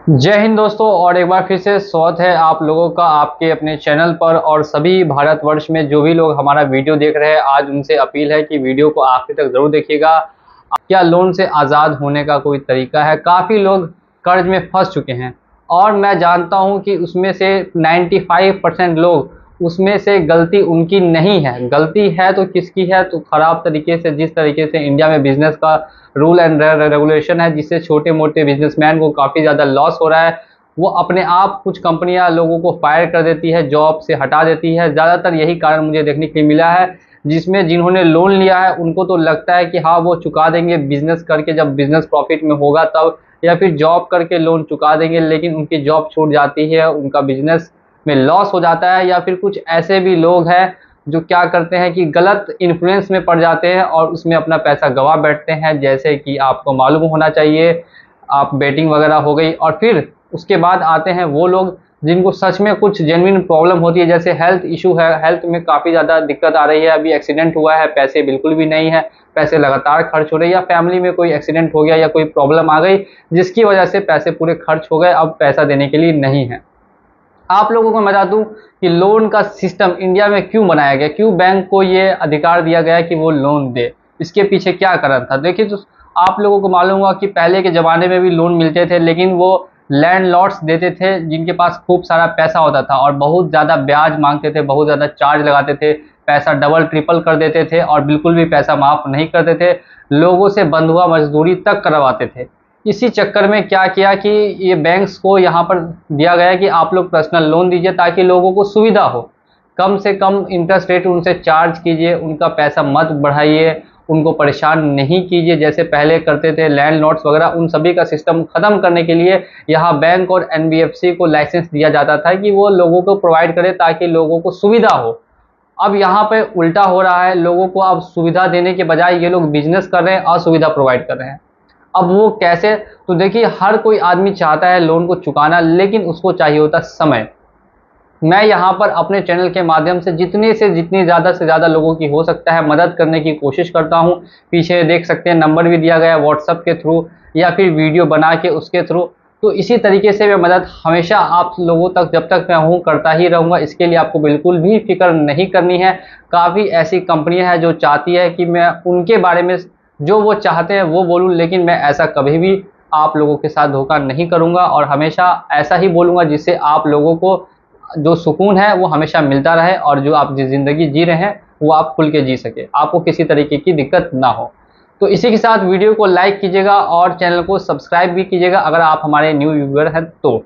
जय हिंद दोस्तों। और एक बार फिर से स्वागत है आप लोगों का आपके अपने चैनल पर। और सभी भारतवर्ष में जो भी लोग हमारा वीडियो देख रहे हैं, आज उनसे अपील है कि वीडियो को आखिर तक ज़रूर देखिएगा। क्या लोन से आज़ाद होने का कोई तरीका है? काफ़ी लोग कर्ज में फंस चुके हैं और मैं जानता हूं कि उसमें से 95% लोग, उसमें से गलती उनकी नहीं है। गलती है तो किसकी है? तो ख़राब तरीके से, जिस तरीके से इंडिया में बिज़नेस का रूल एंड रेगुलेशन है, जिससे छोटे मोटे बिजनेसमैन को काफ़ी ज़्यादा लॉस हो रहा है। वो अपने आप कुछ कंपनियां लोगों को फायर कर देती है, जॉब से हटा देती है। ज़्यादातर यही कारण मुझे देखने के लिए मिला है, जिसमें जिन्होंने लोन लिया है उनको तो लगता है कि हाँ वो चुका देंगे बिजनेस करके, जब बिजनेस प्रॉफिट में होगा तब, या फिर जॉब करके लोन चुका देंगे, लेकिन उनकी जॉब छूट जाती है, उनका बिजनेस में लॉस हो जाता है। या फिर कुछ ऐसे भी लोग हैं जो क्या करते हैं कि गलत इन्फ्लुएंस में पड़ जाते हैं और उसमें अपना पैसा गंवा बैठते हैं। जैसे कि आपको मालूम होना चाहिए, आप बेटिंग वगैरह हो गई। और फिर उसके बाद आते हैं वो लोग जिनको सच में कुछ जेन्युइन प्रॉब्लम होती है, जैसे हेल्थ इशू है, हेल्थ में काफ़ी ज़्यादा दिक्कत आ रही है, अभी एक्सीडेंट हुआ है, पैसे बिल्कुल भी नहीं है, पैसे लगातार खर्च हो रहे हैं, या फैमिली में कोई एक्सीडेंट हो गया या कोई प्रॉब्लम आ गई जिसकी वजह से पैसे पूरे खर्च हो गए, अब पैसा देने के लिए नहीं है। आप लोगों को मैं बता दूं कि लोन का सिस्टम इंडिया में क्यों बनाया गया, क्यों बैंक को ये अधिकार दिया गया कि वो लोन दे, इसके पीछे क्या कारण था। देखिए तो आप लोगों को मालूम हुआ कि पहले के ज़माने में भी लोन मिलते थे, लेकिन वो लैंडलॉर्ड्स देते थे जिनके पास खूब सारा पैसा होता था, और बहुत ज़्यादा ब्याज मांगते थे, बहुत ज़्यादा चार्ज लगाते थे, पैसा डबल ट्रिपल कर देते थे और बिल्कुल भी पैसा माफ़ नहीं करते थे, लोगों से बंधुआ मजदूरी तक करवाते थे। इसी चक्कर में क्या किया कि ये बैंक्स को यहाँ पर दिया गया कि आप लोग पर्सनल लोन दीजिए ताकि लोगों को सुविधा हो, कम से कम इंटरेस्ट रेट उनसे चार्ज कीजिए, उनका पैसा मत बढ़ाइए, उनको परेशान नहीं कीजिए जैसे पहले करते थे लैंडलॉर्ड्स वगैरह। उन सभी का सिस्टम ख़त्म करने के लिए यहाँ बैंक और एनबीएफसी को लाइसेंस दिया जाता था कि वो लोगों को प्रोवाइड करे ताकि लोगों को सुविधा हो। अब यहाँ पे उल्टा हो रहा है, लोगों को अब सुविधा देने के बजाय ये लोग बिजनेस कर रहे हैं, असुविधा प्रोवाइड कर रहे हैं। अब वो कैसे? तो देखिए, हर कोई आदमी चाहता है लोन को चुकाना, लेकिन उसको चाहिए होता समय। मैं यहाँ पर अपने चैनल के माध्यम से जितनी ज़्यादा से ज़्यादा लोगों की हो सकता है मदद करने की कोशिश करता हूँ। पीछे देख सकते हैं नंबर भी दिया गया है, व्हाट्सएप के थ्रू या फिर वीडियो बना के उसके थ्रू। तो इसी तरीके से मैं मदद हमेशा आप लोगों तक जब तक मैं हूँ करता ही रहूँगा। इसके लिए आपको बिल्कुल भी फिक्र नहीं करनी है। काफ़ी ऐसी कंपनियाँ हैं जो चाहती है कि मैं उनके बारे में जो वो चाहते हैं वो बोलूँ, लेकिन मैं ऐसा कभी भी आप लोगों के साथ धोखा नहीं करूँगा और हमेशा ऐसा ही बोलूँगा जिससे आप लोगों को जो सुकून है वो हमेशा मिलता रहे, और जो आप जिस ज़िंदगी जी रहे हैं वो आप खुल के जी सके, आपको किसी तरीके की दिक्कत ना हो। तो इसी के साथ वीडियो को लाइक कीजिएगा और चैनल को सब्सक्राइब भी कीजिएगा अगर आप हमारे न्यू व्यूअर हैं तो।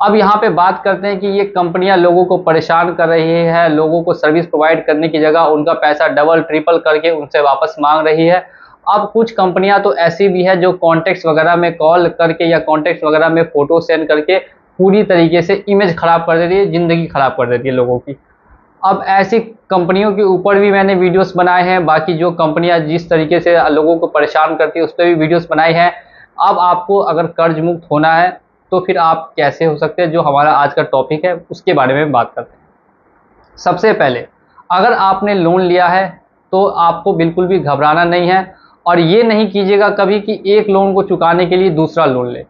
अब यहाँ पे बात करते हैं कि ये कंपनियां लोगों को परेशान कर रही है, लोगों को सर्विस प्रोवाइड करने की जगह उनका पैसा डबल ट्रिपल करके उनसे वापस मांग रही है। अब कुछ कंपनियां तो ऐसी भी है जो कॉन्टेक्ट्स वगैरह में कॉल करके या कॉन्टेक्ट्स वगैरह में फ़ोटो सेंड करके पूरी तरीके से इमेज ख़राब कर देती है, ज़िंदगी ख़राब कर देती है लोगों की। अब ऐसी कंपनियों के ऊपर भी मैंने वीडियोस बनाए हैं, बाकी जो कंपनियां जिस तरीके से लोगों को परेशान करती है उस पर भी वीडियोस बनाई हैं। अब आपको अगर कर्ज मुक्त होना है तो फिर आप कैसे हो सकते हैं, जो हमारा आज का टॉपिक है उसके बारे में बात करते हैं। सबसे पहले, अगर आपने लोन लिया है तो आपको बिल्कुल भी घबराना नहीं है, और ये नहीं कीजिएगा कभी कि एक लोन को चुकाने के लिए दूसरा लोन ले।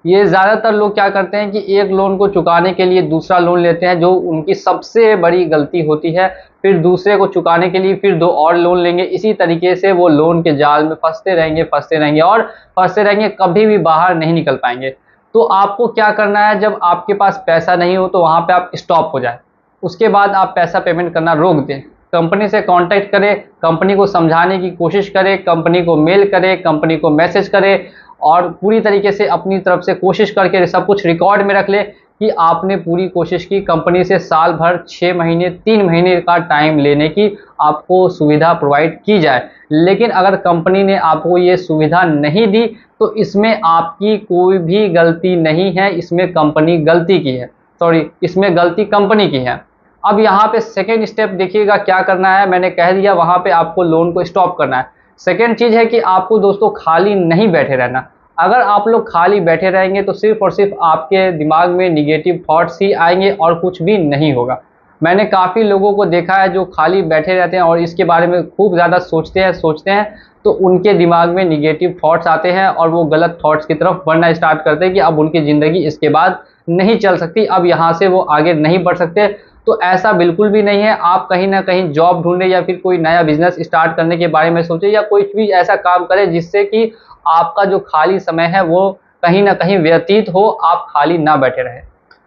ये ज़्यादातर लोग क्या करते हैं कि एक लोन को चुकाने के लिए दूसरा लोन लेते हैं, जो उनकी सबसे बड़ी गलती होती है। फिर दूसरे को चुकाने के लिए फिर दो और लोन लेंगे, इसी तरीके से वो लोन के जाल में फंसते रहेंगे और फंसते रहेंगे, कभी भी बाहर नहीं निकल पाएंगे। तो आपको क्या करना है, जब आपके पास पैसा नहीं हो तो वहाँ पे आप स्टॉप हो जाए, उसके बाद आप पैसा पेमेंट करना रोक दें। कंपनी से कांटेक्ट करें, कंपनी को समझाने की कोशिश करें, कंपनी को मेल करें, कंपनी को मैसेज करें, और पूरी तरीके से अपनी तरफ से कोशिश करके सब कुछ रिकॉर्ड में रख ले कि आपने पूरी कोशिश की। कंपनी से साल भर, 6 महीने, 3 महीने का टाइम लेने की आपको सुविधा प्रोवाइड की जाए। लेकिन अगर कंपनी ने आपको ये सुविधा नहीं दी तो इसमें आपकी कोई भी गलती नहीं है, इसमें कंपनी गलती की है, सॉरी, इसमें गलती कंपनी की है। अब यहाँ पे सेकेंड स्टेप देखिएगा क्या करना है। मैंने कह दिया वहाँ पे आपको लोन को स्टॉप करना है। सेकेंड चीज़ है कि आपको दोस्तों खाली नहीं बैठे रहना। अगर आप लोग खाली बैठे रहेंगे तो सिर्फ और सिर्फ आपके दिमाग में निगेटिव थॉट्स ही आएंगे और कुछ भी नहीं होगा। मैंने काफ़ी लोगों को देखा है जो खाली बैठे रहते हैं और इसके बारे में खूब ज़्यादा सोचते हैं तो उनके दिमाग में निगेटिव थॉट्स आते हैं और वो गलत थॉट्स की तरफ बढ़ना स्टार्ट करते हैं कि अब उनकी ज़िंदगी इसके बाद नहीं चल सकती, अब यहाँ से वो आगे नहीं बढ़ सकते। तो ऐसा बिल्कुल भी नहीं है। आप कहीं ना कहीं जॉब ढूंढें या फिर कोई नया बिजनेस स्टार्ट करने के बारे में सोचें या कोई भी ऐसा काम करें जिससे कि आपका जो खाली समय है वो कहीं ना कहीं व्यतीत हो, आप खाली ना बैठे रहें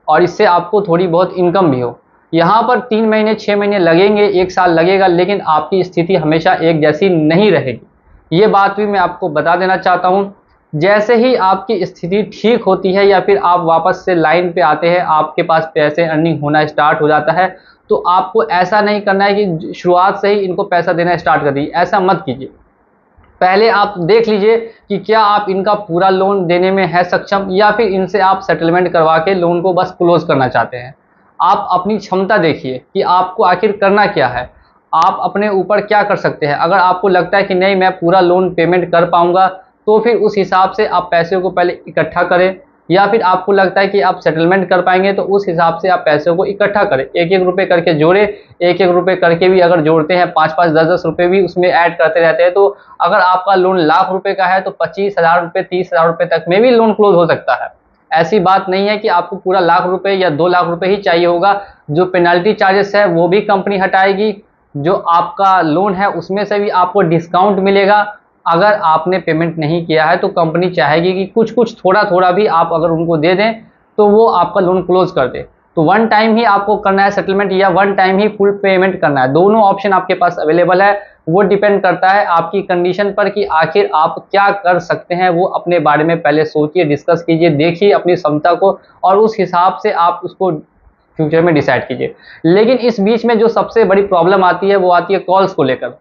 और इससे आपको थोड़ी बहुत इनकम भी हो। यहाँ पर 3 महीने 6 महीने लगेंगे, 1 साल लगेगा, लेकिन आपकी स्थिति हमेशा एक जैसी नहीं रहेगी। ये बात भी मैं आपको बता देना चाहता हूँ। जैसे ही आपकी स्थिति ठीक होती है या फिर आप वापस से लाइन पे आते हैं, आपके पास पैसे अर्निंग होना स्टार्ट हो जाता है, तो आपको ऐसा नहीं करना है कि शुरुआत से ही इनको पैसा देना स्टार्ट कर दीजिए। ऐसा मत कीजिए। पहले आप देख लीजिए कि क्या आप इनका पूरा लोन देने में है सक्षम या फिर इनसे आप सेटलमेंट करवा के लोन को बस क्लोज करना चाहते हैं। आप अपनी क्षमता देखिए कि आपको आखिर करना क्या है, आप अपने ऊपर क्या कर सकते हैं। अगर आपको लगता है कि नहीं मैं पूरा लोन पेमेंट कर पाऊंगा, तो फिर उस हिसाब से आप पैसे को पहले इकट्ठा करें, या फिर आपको लगता है कि आप सेटलमेंट कर पाएंगे तो उस हिसाब से आप पैसों को इकट्ठा करें, एक एक रुपये करके जोड़े। एक एक रुपये करके भी अगर जोड़ते हैं, 5-5 10-10 रुपये भी उसमें ऐड करते रहते हैं, तो अगर आपका लोन लाख रुपए का है तो 25,000 रुपये 30,000 रुपये तक में भी लोन क्लोज हो सकता है। ऐसी बात नहीं है कि आपको पूरा लाख रुपए या 2 लाख रुपए ही चाहिए होगा। जो पेनल्टी चार्जेस है वो भी कंपनी हटाएगी, जो आपका लोन है उसमें से भी आपको डिस्काउंट मिलेगा। अगर आपने पेमेंट नहीं किया है तो कंपनी चाहेगी कि कुछ कुछ थोड़ा थोड़ा भी आप अगर उनको दे दें तो वो आपका लोन क्लोज कर दे। तो वन टाइम ही आपको करना है सेटलमेंट या वन टाइम ही फुल पेमेंट करना है, दोनों ऑप्शन आपके पास अवेलेबल है। वो डिपेंड करता है आपकी कंडीशन पर कि आखिर आप क्या कर सकते हैं। वो अपने बारे में पहले सोचिए, डिस्कस कीजिए, देखिए अपनी क्षमता को और उस हिसाब से आप उसको फ्यूचर में डिसाइड कीजिए। लेकिन इस बीच में जो सबसे बड़ी प्रॉब्लम आती है वो आती है कॉल्स को लेकर।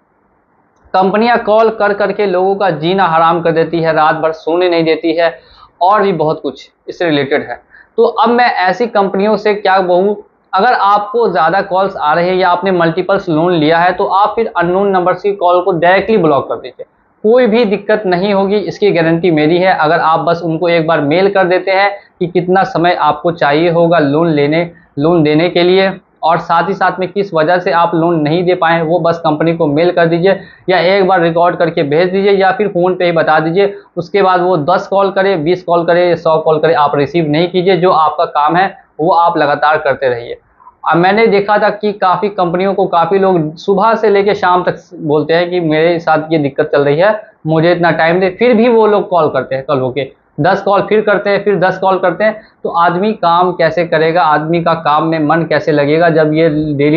कंपनियां कॉल कर करके लोगों का जीना हराम कर देती है, रात भर सोने नहीं देती है और भी बहुत कुछ इससे रिलेटेड है। तो अब मैं ऐसी कंपनियों से क्या कहूँ, अगर आपको ज़्यादा कॉल्स आ रहे हैं या आपने मल्टीपल्स लोन लिया है तो आप फिर अननोन नंबर्स की कॉल को डायरेक्टली ब्लॉक कर दीजिए। कोई भी दिक्कत नहीं होगी, इसकी गारंटी मेरी है। अगर आप बस उनको एक बार मेल कर देते हैं कि कितना समय आपको चाहिए होगा लोन देने के लिए और साथ ही साथ में किस वजह से आप लोन नहीं दे पाए, वो बस कंपनी को मेल कर दीजिए या एक बार रिकॉर्ड करके भेज दीजिए या फिर फ़ोन पे ही बता दीजिए। उसके बाद वो 10 कॉल करे, 20 कॉल करे या 100 कॉल करे, आप रिसीव नहीं कीजिए। जो आपका काम है वो आप लगातार करते रहिए। अब मैंने देखा था कि काफ़ी कंपनियों को काफ़ी लोग सुबह से लेकर शाम तक बोलते हैं कि मेरे साथ ये दिक्कत चल रही है, मुझे इतना टाइम दे, फिर भी वो लोग कॉल करते हैं कल होके 10 कॉल फिर करते हैं, फिर 10 कॉल करते हैं। तो आदमी काम कैसे करेगा, आदमी का काम में मन कैसे लगेगा जब ये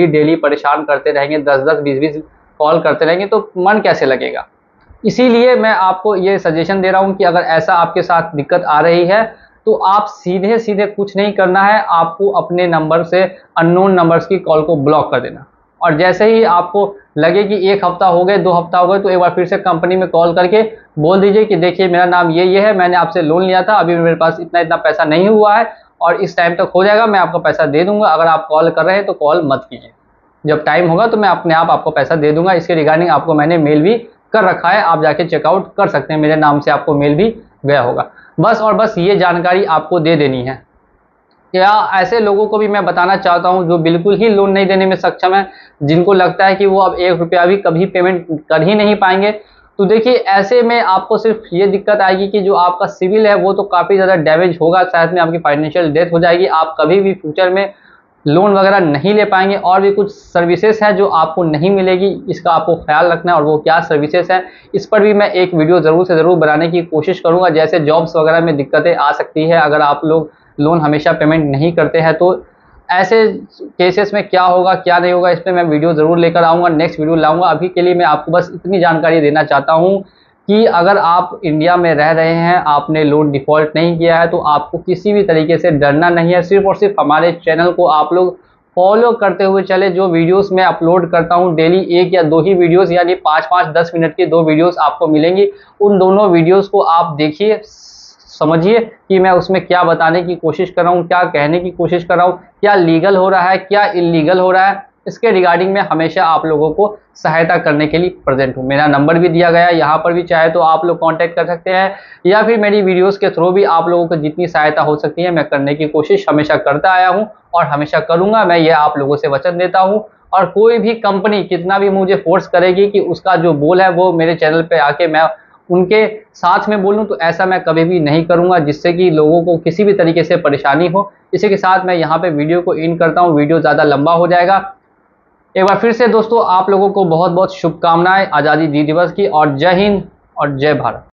डेली परेशान करते रहेंगे, 10-10 20-20 कॉल करते रहेंगे तो मन कैसे लगेगा। इसीलिए मैं आपको ये सजेशन दे रहा हूँ कि अगर ऐसा आपके साथ दिक्कत आ रही है तो आप सीधे सीधे कुछ नहीं करना है, आपको अपने नंबर से अननोन नंबर्स की कॉल को ब्लॉक कर देना। और जैसे ही आपको लगे कि 1 हफ्ता हो गए, 2 हफ्ता हो गए, तो एक बार फिर से कंपनी में कॉल करके बोल दीजिए कि देखिए मेरा नाम ये है, मैंने आपसे लोन लिया था, अभी मेरे पास इतना पैसा नहीं हुआ है और इस टाइम तक हो जाएगा, मैं आपको पैसा दे दूंगा। अगर आप कॉल कर रहे हैं तो कॉल मत कीजिए, जब टाइम होगा तो मैं अपने आप आपको पैसा दे दूंगा। इसके रिगार्डिंग आपको मैंने मेल भी कर रखा है, आप जाके चेकआउट कर सकते हैं, मेरे नाम से आपको मेल भी गया होगा। बस और बस ये जानकारी आपको दे देनी है। या ऐसे लोगों को भी मैं बताना चाहता हूं जो बिल्कुल ही लोन नहीं देने में सक्षम है, जिनको लगता है कि वो अब 1 रुपया भी कभी पेमेंट कर ही नहीं पाएंगे। तो देखिए ऐसे में आपको सिर्फ ये दिक्कत आएगी कि जो आपका सिविल है वो तो काफ़ी ज़्यादा डैमेज होगा, साथ में आपकी फाइनेंशियल डेथ हो जाएगी, आप कभी भी फ्यूचर में लोन वगैरह नहीं ले पाएंगे। और भी कुछ सर्विसेज है जो आपको नहीं मिलेगी, इसका आपको ख्याल रखना है। और वो क्या सर्विसेज है इस पर भी मैं एक वीडियो ज़रूर से ज़रूर बनाने की कोशिश करूँगा। जैसे जॉब्स वगैरह में दिक्कतें आ सकती है, अगर आप लोग लोन हमेशा पेमेंट नहीं करते हैं तो ऐसे केसेस में क्या होगा क्या नहीं होगा, इस पर मैं वीडियो ज़रूर लेकर आऊँगा, नेक्स्ट वीडियो लाऊँगा। अभी के लिए मैं आपको बस इतनी जानकारी देना चाहता हूँ कि अगर आप इंडिया में रह रहे हैं, आपने लोन डिफ़ॉल्ट नहीं किया है, तो आपको किसी भी तरीके से डरना नहीं है। सिर्फ और सिर्फ हमारे चैनल को आप लोग फॉलो करते हुए चले। जो वीडियोस मैं अपलोड करता हूं डेली 1 या 2 ही वीडियोस, यानी 5-5 10 मिनट की 2 वीडियोस आपको मिलेंगी। उन दोनों वीडियोस को आप देखिए, समझिए कि मैं उसमें क्या बताने की कोशिश कर रहा हूँ, क्या कहने की कोशिश कर रहा हूँ, क्या लीगल हो रहा है, क्या इलीगल हो रहा है। इसके रिगार्डिंग मैं हमेशा आप लोगों को सहायता करने के लिए प्रेजेंट हूँ। मेरा नंबर भी दिया गया है, यहाँ पर भी चाहे तो आप लोग कांटेक्ट कर सकते हैं, या फिर मेरी वीडियोस के थ्रू भी आप लोगों को जितनी सहायता हो सकती है मैं करने की कोशिश हमेशा करता आया हूँ और हमेशा करूँगा। मैं ये आप लोगों से वचन देता हूँ। और कोई भी कंपनी कितना भी मुझे फोर्स करेगी कि उसका जो बोल है वो मेरे चैनल पे आके मैं उनके साथ में बोलूं, तो ऐसा मैं कभी भी नहीं करूंगा जिससे कि लोगों को किसी भी तरीके से परेशानी हो। इसी के साथ मैं यहाँ पे वीडियो को इन करता हूँ, वीडियो ज़्यादा लंबा हो जाएगा। एक बार फिर से दोस्तों आप लोगों को बहुत बहुत शुभकामनाएं आज़ादी दिवस की, और जय हिंद और जय भारत।